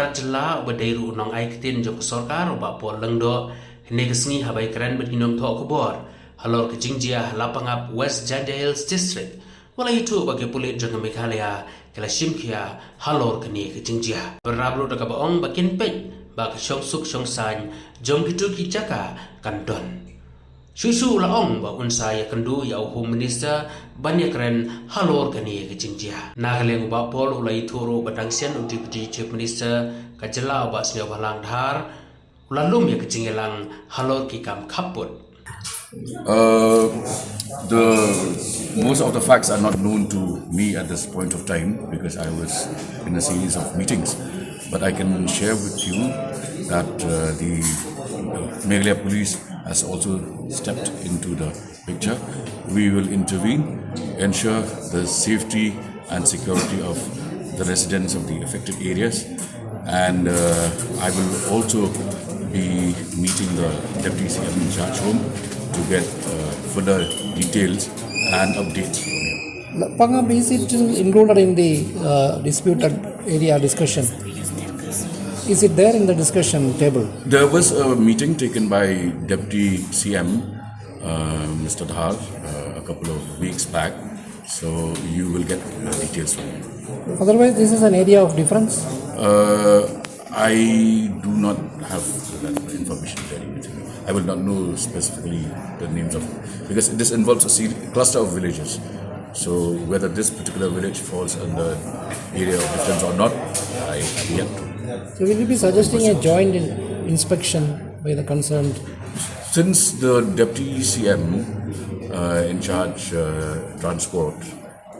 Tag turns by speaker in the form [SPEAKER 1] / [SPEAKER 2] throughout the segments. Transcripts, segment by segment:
[SPEAKER 1] Syarat jela berdairu nong aiktin jok sorkar oba pol lengdo negesngi habai keren berginom thok kubor halor ke jingjia lapangap West Janda Hills District wala itu bagi pulit jeng Meghalaya kala simkia halor ke ni ke jingjia berablo daga baong bakin pej bak syong suk syong san jom kitu ki jaka kandon Susu laong ba unsa ya kendu ya Home Minister banyak keren halor kani ke jingjia. Nagaleng ba pol ulai turu badangsian Deputy Chief Minister kajela ba snya balang dhar ulalum ya ke jingelang halor ki kam kaput.
[SPEAKER 2] Most of the facts are not known to me at this point of time because I was in a series of meetings. But I can share with you that the Meghalaya Police has also stepped into the picture. We will intervene, ensure the safety and security of the residents of the affected areas, and I will also be meeting the Deputy CM in charge home to get further details and updates from him.
[SPEAKER 3] Pangam, is it included in the disputed area discussion? Is it there in the discussion table?
[SPEAKER 2] There was a meeting taken by Deputy CM, Mr. Dhar, a couple of weeks back. So you will get details from him.
[SPEAKER 3] Otherwise, this is an area of difference?
[SPEAKER 2] I do not have that information ready with me. I will not know specifically the names of, because this involves a cluster of villages. So whether this particular village falls under area of difference or not, I have yet to.
[SPEAKER 3] So will you be suggesting a joint inspection by the concerned?
[SPEAKER 2] Since the Deputy CM in charge transport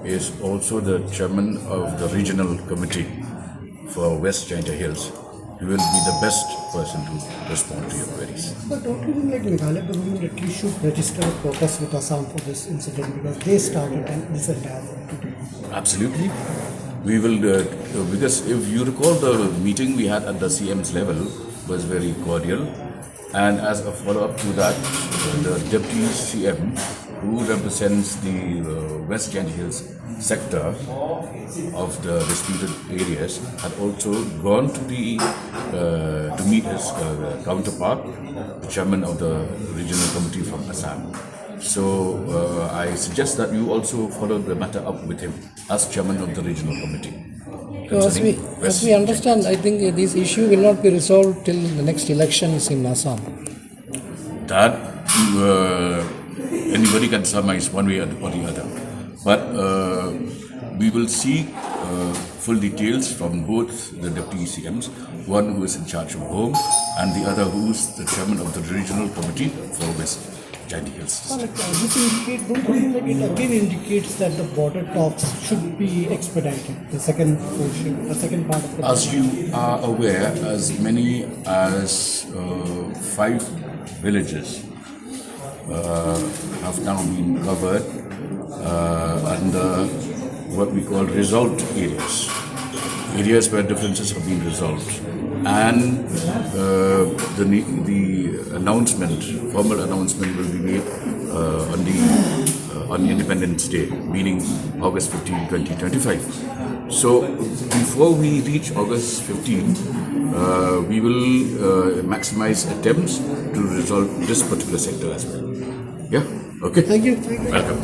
[SPEAKER 2] is also the chairman of the regional committee for West Janda Hills, he will be the best person to respond to your queries.
[SPEAKER 4] But don't you think like Meghalaya government at least should register a protest with Assam for this incident because they started and this entire thing?
[SPEAKER 2] Absolutely. We will, because if you recall the meeting we had at the CM's level was very cordial, and as a follow-up to that, the Deputy CM, who represents the West Janda Hills sector of the disputed areas, had also gone to the to meet his counterpart, the chairman of the regional committee from Assam. So I suggest that you also follow the matter up with him as chairman of the regional committee.
[SPEAKER 3] So as we understand, I think this issue will not be resolved till the next elections in Assam.
[SPEAKER 2] That anybody can surmise one way or the other. But we will seek full details from both the Deputy CMs, one who is in charge of Home and the other who is the chairman of the regional committee for West Janda Hills.
[SPEAKER 4] This indicates, don't you think that it again indicates that the border talks should be expedited, the second portion, the second part of the
[SPEAKER 2] As you are aware, as many as 5 villages have now been covered under what we call resolved areas where differences have been resolved, and the announcement, formal announcement, will be made on Independence Day, meaning August 15, 2025. So before we reach August 15, we will maximize attempts to resolve this particular sector as well. Yeah. Okay.
[SPEAKER 4] Thank you.
[SPEAKER 2] Welcome.